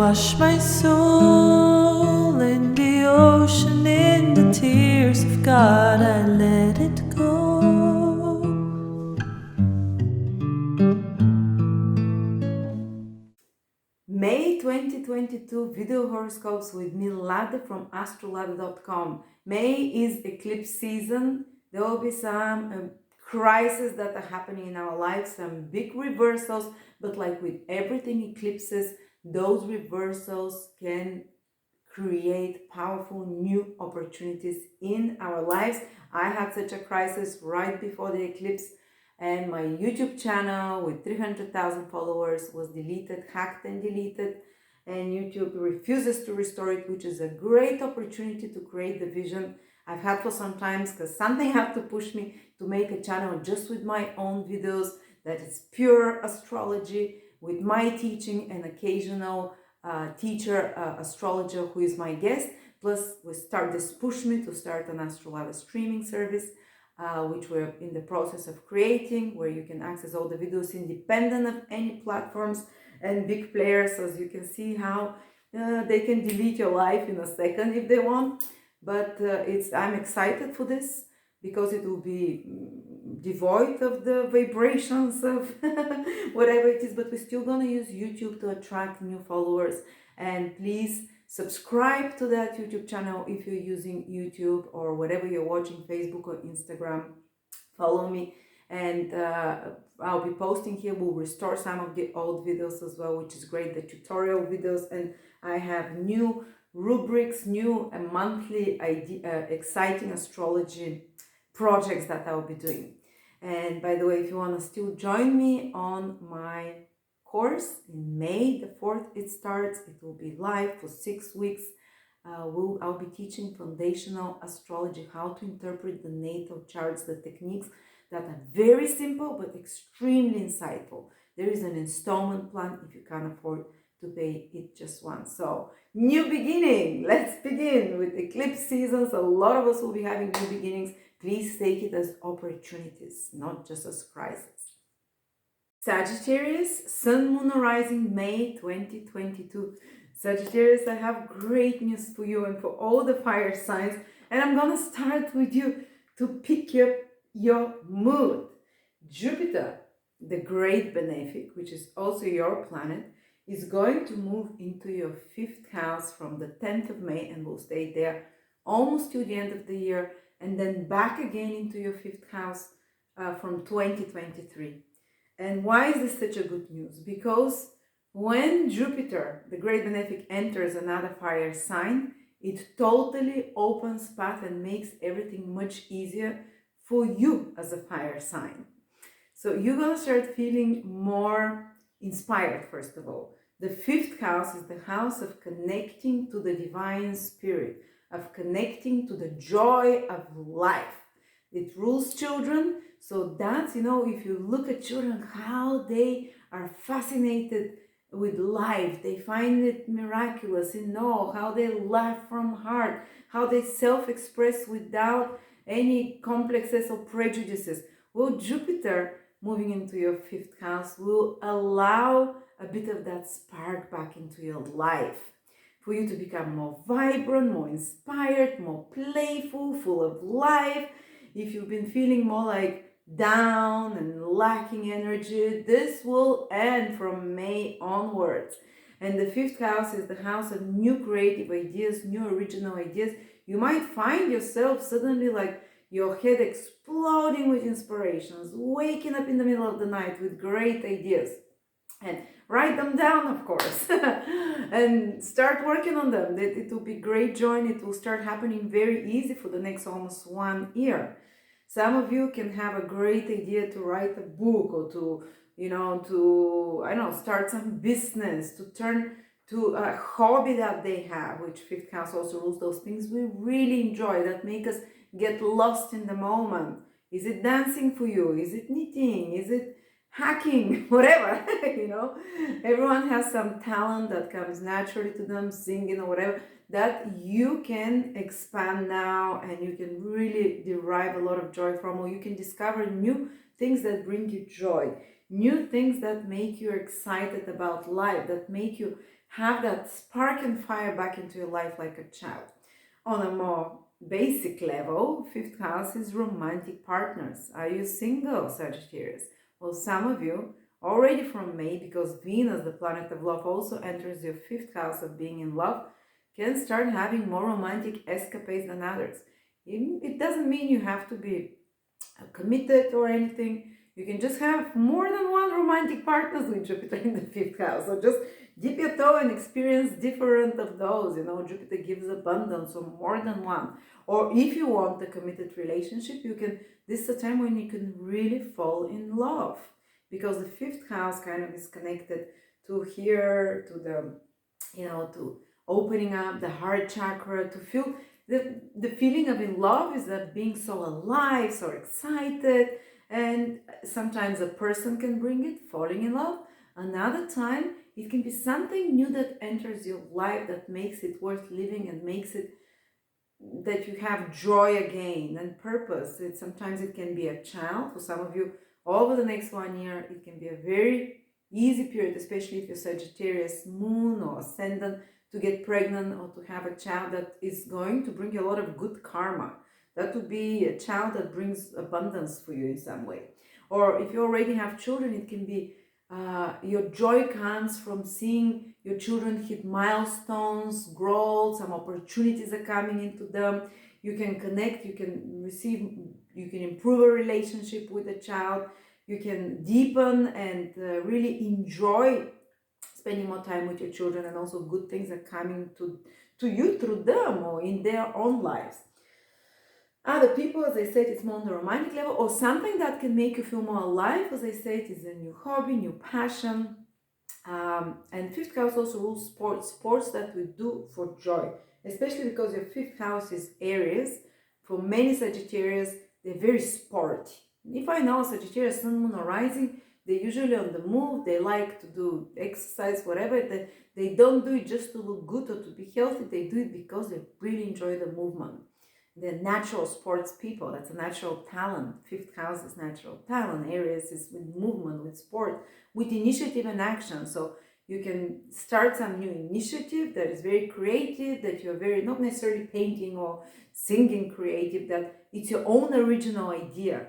wash my soul in the ocean, in the tears of God, I let it go. May 2022 video horoscopes with me, Lada from Astrolada.com. May is eclipse season. There will be some crises that are happening in our lives, some big reversals, but like with everything eclipses, those reversals can create powerful new opportunities in our lives. I had such a crisis right before the eclipse, and my YouTube channel with 300,000 followers was deleted, hacked and deleted, and YouTube refuses to restore it, which is a great opportunity to create the vision I've had for some times, because something had to push me to make a channel just with my own videos that is pure astrology with my teaching and occasional teacher, astrologer who is my guest. Plus, this pushed me to start an Astrolada streaming service, which we're in the process of creating, where you can access all the videos independent of any platforms and big players, as you can see how they can delete your life in a second if they want. But I'm excited for this because it will be devoid of the vibrations of whatever it is, but we're still gonna use YouTube to attract new followers. And please subscribe to that YouTube channel if you're using YouTube or whatever you're watching, Facebook or Instagram. Follow me, and I'll be posting here. We'll restore some of the old videos as well, which is great, the tutorial videos, and I have new rubrics, new monthly exciting astrology projects that I'll be doing. And by the way, if you want to still join me on my course in May the 4th, it starts. It will be live for 6 weeks. I'll be teaching foundational astrology, how to interpret the natal charts, the techniques that are very simple but extremely insightful. There is an installment plan if you can't afford to pay it just once. So, new beginning. Let's begin with eclipse seasons. A lot of us will be having new beginnings. Please take it as opportunities, not just as crises. Sagittarius, Sun, Moon, Rising, May 2022. Sagittarius, I have great news for you and for all the fire signs. And I'm going to start with you to pick up your mood. Jupiter, the great benefic, which is also your planet, is going to move into your 5th house from the 10th of May and will stay there almost to the end of the year, and then back again into your 5th house from 2023. And why is this such a good news? Because when Jupiter, the great benefic, enters another fire sign, it totally opens path and makes everything much easier for you as a fire sign. So you're going to start feeling more inspired, first of all. The 5th house is the house of connecting to the divine spirit, of connecting to the joy of life. It rules children. So that's, if you look at children, how they are fascinated with life, they find it miraculous, how they laugh from heart, how they self-express without any complexes or prejudices. Well, Jupiter moving into your 5th house will allow a bit of that spark back into your life, for you to become more vibrant, more inspired, more playful, full of life. If you've been feeling more like down and lacking energy, this will end from May onwards. And the 5th house is the house of new creative ideas, new original ideas. You might find yourself suddenly like your head exploding with inspirations, waking up in the middle of the night with great ideas. And write them down, of course, and start working on them. It will be great joy, and it will start happening very easy for the next almost 1 year. Some of you can have a great idea to write a book, or to, start some business, to turn to a hobby that they have, which 5th house also rules those things we really enjoy, that make us get lost in the moment. Is it dancing for you? Is it knitting? Is it hacking? Whatever, everyone has some talent that comes naturally to them, singing or whatever, that you can expand now, and you can really derive a lot of joy from, or you can discover new things that bring you joy, new things that make you excited about life, that make you have that spark and fire back into your life like a child. On a more basic level, fifth house is romantic partners. Are you single, Sagittarius? Well, some of you already from May, because Venus, the planet of love, also enters your fifth house of being in love, can start having more romantic escapades than others. It doesn't mean you have to be committed or anything. You can just have more than one romantic partners with Jupiter in the fifth house. So just dip your toe and experience different of those. Jupiter gives abundance, so more than one. Or if you want a committed relationship, this is a time when you can really fall in love, because the fifth house kind of is connected to here, to the, to opening up the heart chakra, to feel the feeling of in love is that being so alive, so excited, and sometimes a person can bring it, falling in love. Another time, it can be something new that enters your life that makes it worth living and makes it that you have joy again and purpose. Sometimes it can be a child. For some of you, over the next 1 year, it can be a very easy period, especially if you're Sagittarius moon or ascendant, to get pregnant or to have a child that is going to bring you a lot of good karma. That would be a child that brings abundance for you in some way. Or if you already have children, it can be your joy comes from seeing your children hit milestones, grow, some opportunities are coming into them. You can connect, you can receive, you can improve a relationship with a child, you can deepen and really enjoy spending more time with your children, and also good things are coming to you through them or in their own lives. Other people, as I said, it's more on the romantic level, or something that can make you feel more alive. As I said, is a new hobby, new passion. And fifth house also rules sports that we do for joy, especially because your fifth house is Aries. For many Sagittarius, they're very sporty. If I know Sagittarius, Sun, Moon, or Rising, they're usually on the move. They like to do exercise, whatever. They don't do it just to look good or to be healthy. They do it because they really enjoy the movement. They're natural sports people. That's a natural talent. Fifth house is natural talent. Aries is with movement, with sport, with initiative and action. So you can start some new initiative that is very creative, that you're very, not necessarily painting or singing creative, that it's your own original idea,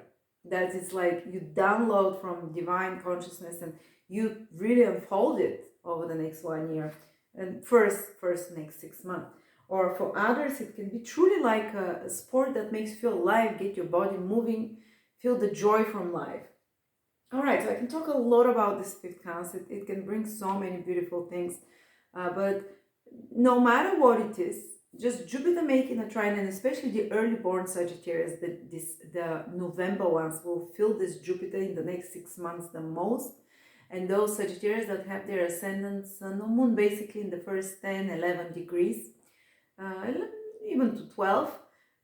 that it's like you download from divine consciousness and you really unfold it over the next 1 year and first next 6 months. Or for others, it can be truly like a sport that makes you feel alive, get your body moving, feel the joy from life. All right, so I can talk a lot about this fifth house. It can bring so many beautiful things. But no matter what it is, just Jupiter making a trine, and especially the early born Sagittarius, the November ones will feel this Jupiter in the next 6 months the most. And those Sagittarius that have their ascendant, sun or moon basically in the first 10, 11 degrees, even to 12.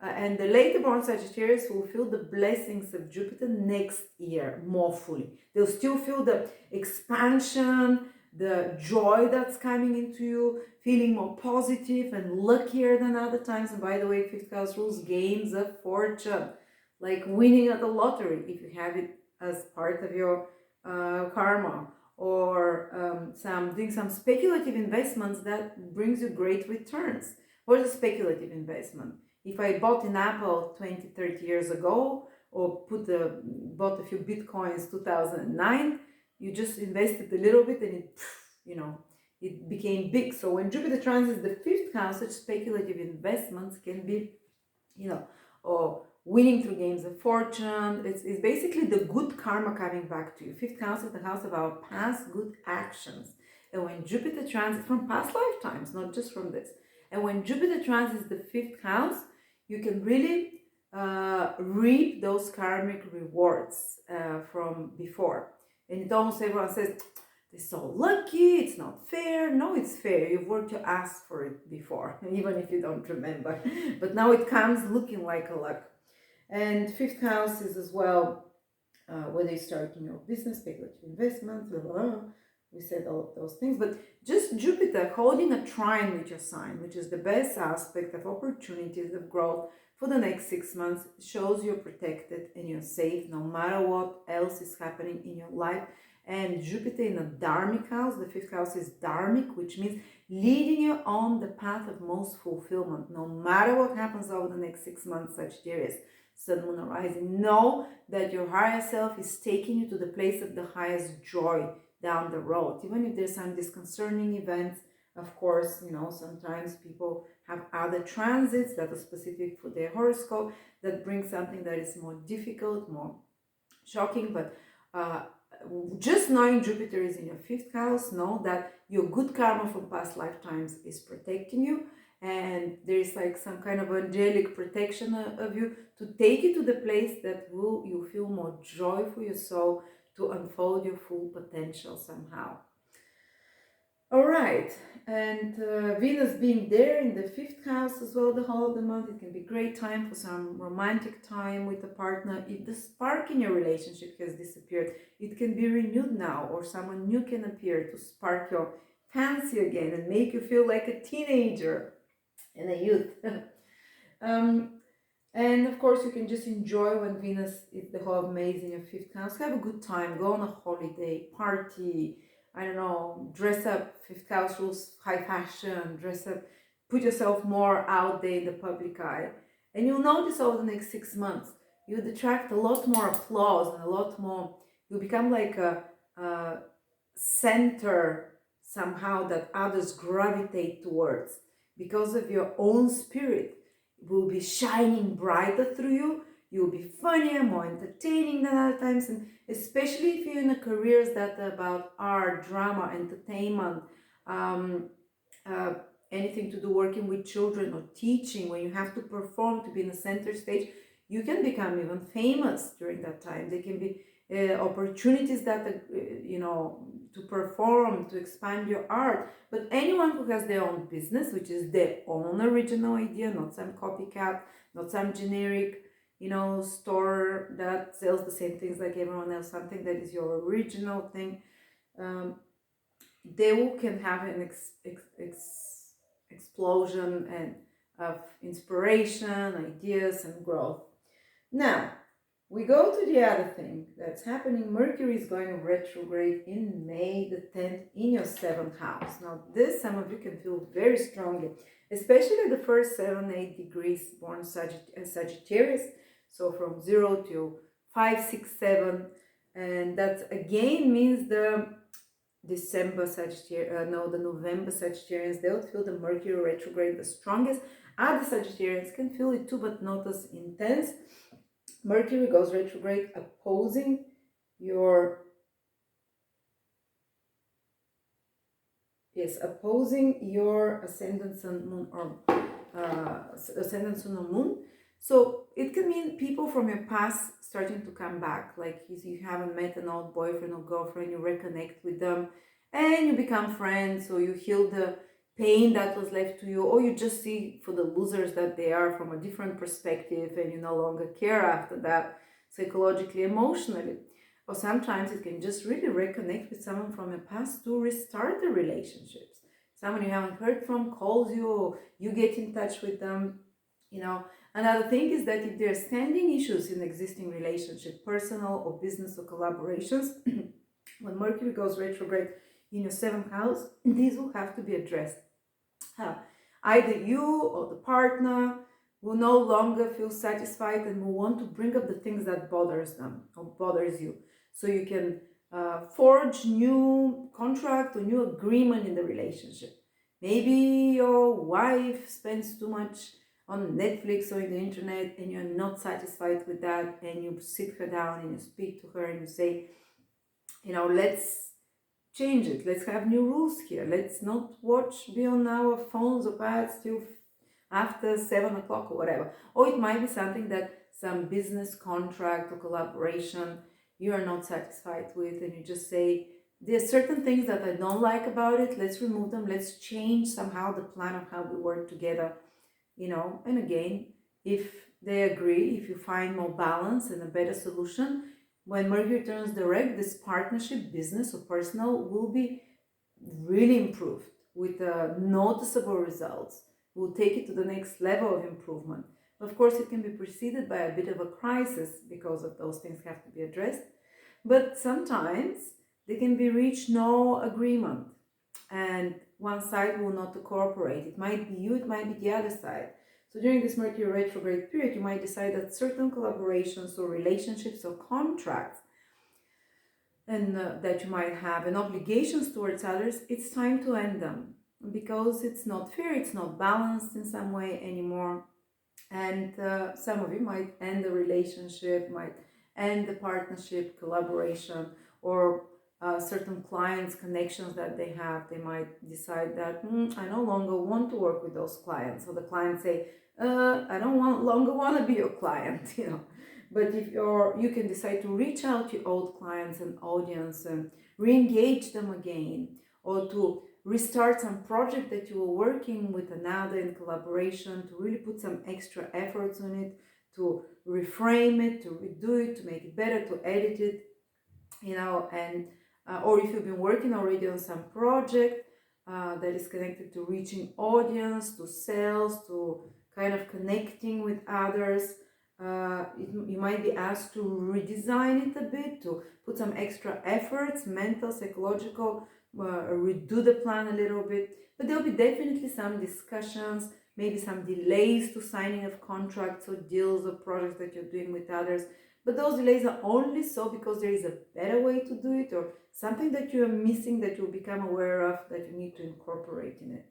And the later born Sagittarius will feel the blessings of Jupiter next year more fully. They'll still feel the expansion, the joy that's coming into you, feeling more positive and luckier than other times. And by the way, fifth house rules gains of fortune, like winning at the lottery, if you have it as part of your karma, or doing some speculative investments that brings you great returns. What is a speculative investment? If I bought an Apple 20, 30 years ago, or bought a few Bitcoins 2009, you just invested a little bit and it became big. So when Jupiter transits the fifth house, such speculative investments can be, or winning through games of fortune. It's basically the good karma coming back to you. Fifth house is the house of our past good actions. And when Jupiter transits from past lifetimes, not just from this. And when Jupiter transits the fifth house, you can really reap those karmic rewards from before. And it almost everyone says, they're so lucky, it's not fair. No, it's fair. You've worked to ask for it before, even if you don't remember. But now it comes looking like a luck. And fifth house is as well, whether you're starting your business, speculative investments, blah, blah, blah. We said all of those things, but just Jupiter holding a trine with your sign, which is the best aspect of opportunities of growth for the next 6 months, shows you're protected and you're safe no matter what else is happening in your life. and Jupiter in a Dharmic house. The fifth house is Dharmic, which means leading you on the path of most fulfillment. No matter what happens over the next 6 months, Sagittarius, Sun, Moon, Rising, know that your higher self is taking you to the place of the highest joy down the road. Even if there's some disconcerting events, of course, sometimes people have other transits that are specific for their horoscope that bring something that is more difficult, more shocking, but just knowing Jupiter is in your fifth house, know that your good karma from past lifetimes is protecting you, and there is like some kind of angelic protection of you to take you to the place that you feel more joy for your soul to unfold your full potential somehow. All right, and Venus being there in the fifth house as well the whole of the month, it can be a great time for some romantic time with a partner. If the spark in your relationship has disappeared, it can be renewed now, or someone new can appear to spark your fancy again and make you feel like a teenager and a youth. And of course, you can just enjoy when Venus, if the whole of May is in your fifth house, have a good time, go on a holiday, party, I don't know, dress up, fifth house rules, high fashion, dress up, put yourself more out there in the public eye. And you'll notice over the next 6 months, you'll attract a lot more applause and a lot more, you'll become like a center somehow that others gravitate towards because of your own spirit. Will be shining brighter through you. You'll be funnier, more entertaining than other times, and especially if you're in a careers that are about art, drama, entertainment, anything to do working with children or teaching, when you have to perform to be in the center stage, you can become even famous during that time. There can be opportunities that to perform, to expand your art. But anyone who has their own business, which is their own original idea, not some copycat, not some generic store that sells the same things like everyone else, something that is your original thing, they will can have an explosion and of inspiration, ideas, and growth. Now we go to the other thing that's happening. Mercury is going retrograde in May the 10th in your 7th house. Now this, some of you can feel very strongly, especially the first 7-8 degrees born Sagittarius, so from 0 to 5, 6, 7, and that again means the November Sagittarians, they'll feel the Mercury retrograde the strongest. Other Sagittarians can feel it too, but not as intense. Mercury goes retrograde opposing your ascendant sun moon or ascendant sun or moon. So it can mean people from your past starting to come back, like you haven't met an old boyfriend or girlfriend, you reconnect with them and you become friends, or you heal the pain that was left to you, or you just see for the losers that they are from a different perspective and you no longer care after that, psychologically, emotionally. Or sometimes it can just really reconnect with someone from your past to restart the relationships. Someone you haven't heard from calls you, or you get in touch with them. Another thing is that if there are standing issues in existing relationship, personal or business or collaborations, when Mercury goes retrograde in your 7th house, these will have to be addressed. Either you or the partner will no longer feel satisfied and will want to bring up the things that bothers them or bothers you. So you can forge new contract or new agreement in the relationship. Maybe your wife spends too much on Netflix or in the internet and you're not satisfied with that, and you sit her down and you speak to her and you say, let's change it. Let's have new rules here. Let's not be on our phones or pads till after 7 o'clock or whatever. Or it might be something that some business contract or collaboration you are not satisfied with, and you just say, there's certain things that I don't like about it. Let's remove them. Let's change somehow the plan of how we work together. And again, if they agree, if you find more balance and a better solution, when Mercury turns direct, this partnership, business or personal, will be really improved with noticeable results. We'll take it to the next level of improvement. Of course, it can be preceded by a bit of a crisis because of those things have to be addressed. But sometimes There can be reached no agreement, and one side will not cooperate. It might be you, it might be the other side. So during this Mercury retrograde period, you might decide that certain collaborations or relationships or contracts and that you might have and obligations towards others, it's time to end them because it's not fair, it's not balanced in some way anymore. And some of you might end the relationship, might end the partnership, collaboration, or certain clients, connections that they have. They might decide that I no longer want to work with those clients. So the clients say, I don't longer want to be your client, you know. But if you can decide to reach out to your old clients and audience and re-engage them again, or to restart some project that you were working with another in collaboration, to really put some extra efforts on it, to reframe it, to redo it, to make it better, to edit it, you know, and or if you've been working already on some project that is connected to reaching audience, to sales, to kind of connecting with others, you might be asked to redesign it a bit, to put some extra efforts, mental, psychological, redo the plan a little bit. But there'll be definitely some discussions, maybe some delays to signing of contracts or deals or projects that you're doing with others. But those delays are only so because there is a better way to do it, or something that you are missing that you'll become aware of that you need to incorporate in it.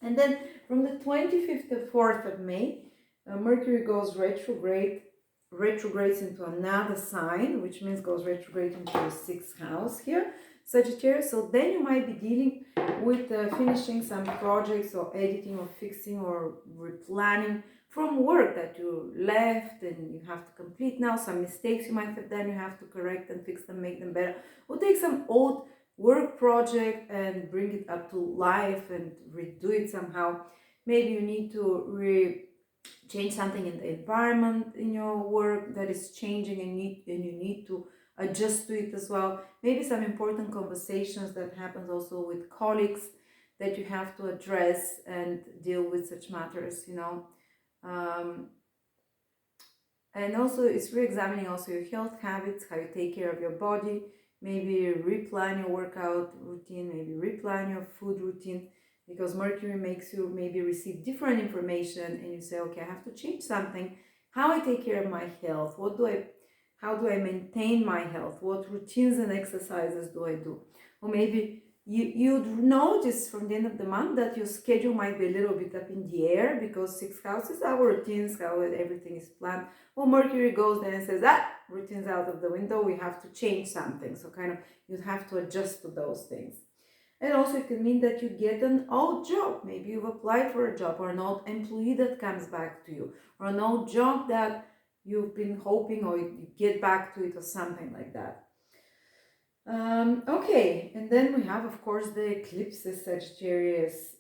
And then from the 25th to 4th of May, Mercury goes retrogrades into another sign, which means goes retrograde into the 6th house here, Sagittarius. So then you might be dealing with finishing some projects or editing or fixing or replanning from work that you left and you have to complete now. Some mistakes you might have done, you have to correct and fix them, make them better. Or take some old work project and bring it up to life and redo it somehow. Maybe you need to change something in the environment in your work that is changing, and you need to adjust to it as well. Maybe some important conversations that happens also with colleagues that you have to address and deal with such matters, you know. And also it's re-examining also your health habits, how you take care of your body. Maybe replan your workout routine, maybe replan your food routine, because Mercury makes you maybe receive different information and you say, okay, I have to change something. How I take care of my health, how do I maintain my health, what routines and exercises do I do? Or maybe you'd notice from the end of the month that your schedule might be a little bit up in the air, because 6th house is our routines, how everything is planned. Well, Mercury goes there and says, routine's out of the window, we have to change something. So kind of you have to adjust to those things. And also it can mean that you get an old job. Maybe you've applied for a job, or an old employee that comes back to you, or an old job that you've been hoping, or you get back to it, or something like that. Okay, and then we have, of course, the eclipses, Sagittarius.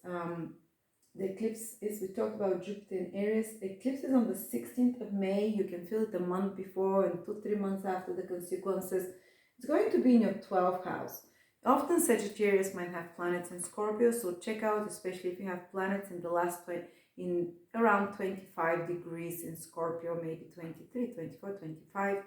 The eclipse is, we talked about Jupiter in Aries. Eclipse is on the 16th of May. You can feel it a month before and 2-3 months after the consequences. It's going to be in your 12th house. Often Sagittarius might have planets in Scorpio, so check out, especially if you have planets in the last in around 25 degrees in Scorpio, maybe 23, 24, 25.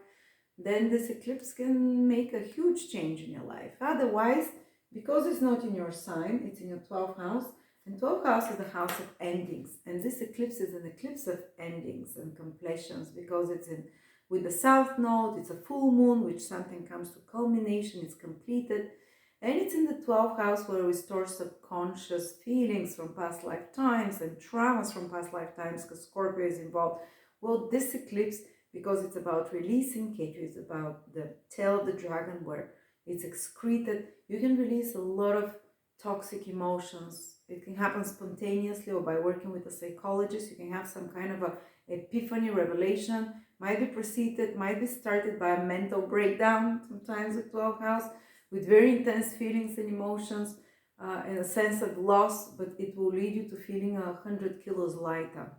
Then this eclipse can make a huge change in your life. Otherwise, because it's not in your sign, it's in your 12th house, and 12th house is the house of endings. And this eclipse is an eclipse of endings and completions, because it's in with the south node, it's a full moon, which something comes to culmination, it's completed. And it's in the 12th house where we restore subconscious feelings from past lifetimes and traumas from past lifetimes, because Scorpio is involved. Well, this eclipse, because it's about releasing Ketu, it's about the tail of the dragon where it's excreted. You can release a lot of toxic emotions. It can happen spontaneously or by working with a psychologist. You can have some kind of a epiphany, revelation, might be preceded, might be started by a mental breakdown, sometimes with 12th house, with very intense feelings and emotions and a sense of loss, but it will lead you to feeling 100 kilos lighter.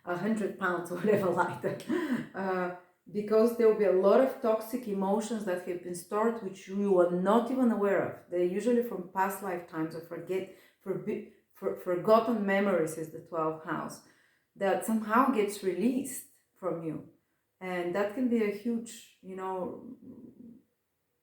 100 pounds or whatever lighter, because there will be a lot of toxic emotions that have been stored which you are not even aware of. They're usually from past lifetimes or forgotten memories, is the 12th house, that somehow gets released from you. And that can be a huge,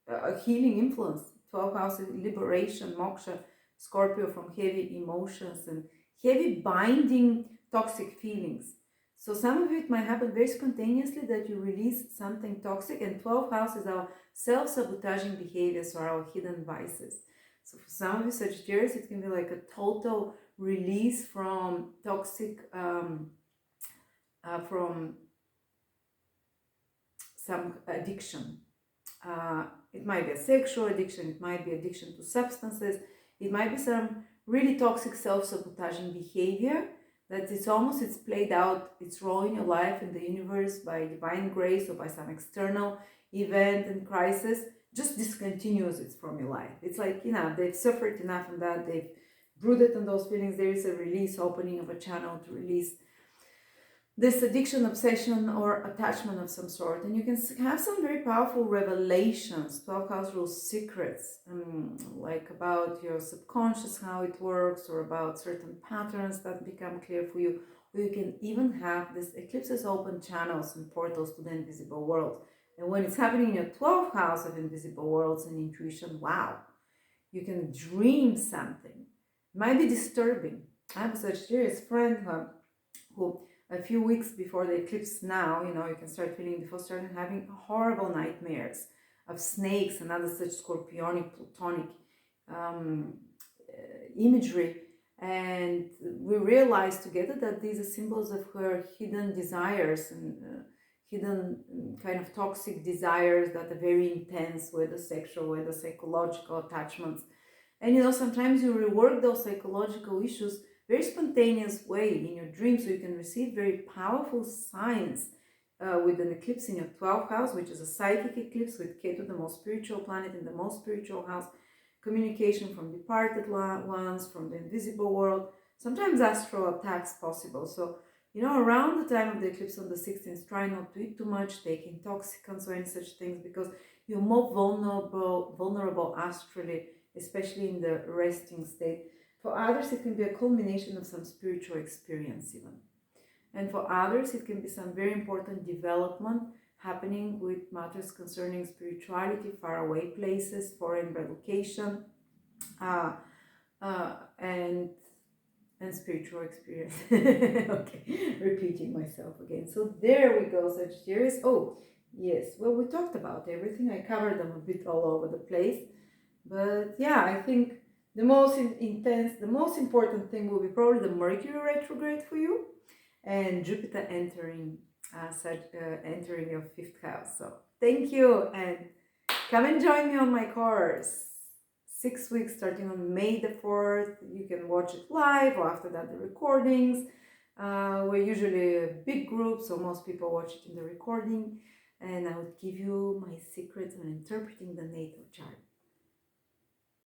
a healing influence. 12th house is liberation, moksha, Scorpio from heavy emotions and heavy binding toxic feelings. So some of it might happen very spontaneously that you release something toxic, and 12th house is our self-sabotaging behaviors or our hidden vices. So for some of you Sagittarius, it can be like a total release from toxic, from some addiction. It might be a sexual addiction, it might be addiction to substances, it might be some really toxic self-sabotaging behavior that it's played out, it's raw in your life, in the universe, by divine grace or by some external event and crisis, just discontinues it from your life. It's like, they've suffered enough on that, they've brooded on those feelings, there is a release, opening of a channel to release this addiction, obsession, or attachment of some sort. And you can have some very powerful revelations, 12th house rules secrets, like about your subconscious, how it works, or about certain patterns that become clear for you. Or you can even have this eclipses open channels and portals to the invisible world. And when it's happening in your 12th house of invisible worlds and intuition, wow, you can dream something. It might be disturbing. I have a Sagittarius friend who a few weeks before the eclipse now, you can start feeling, before starting having horrible nightmares of snakes and other such scorpionic, plutonic imagery. And we realized together that these are symbols of her hidden desires and hidden kind of toxic desires that are very intense, whether sexual, whether psychological attachments. And sometimes you rework those psychological issues very spontaneous way in your dreams, so you can receive very powerful signs with an eclipse in your 12th house, which is a psychic eclipse with Ketu, the most spiritual planet in the most spiritual house, communication from departed ones, from the invisible world, sometimes astral attacks possible. So, around the time of the eclipse on the 16th, try not to eat too much, take intoxicants or any such things, because you're more vulnerable astrally, especially in the resting state. For others, it can be a culmination of some spiritual experience even. And for others, it can be some very important development happening with matters concerning spirituality, faraway places, foreign relocation, and spiritual experience. Okay, repeating myself again. So there we go, Sagittarius. Oh, yes. Well, we talked about everything. I covered them a bit all over the place. But yeah, I think the most the most important thing will be probably the Mercury retrograde for you, and Jupiter entering entering your 5th house. So thank you, and come and join me on my course. 6 weeks starting on May the 4th. You can watch it live, or after that the recordings. We're usually a big group, so most people watch it in the recording, and I would give you my secrets on interpreting the natal chart.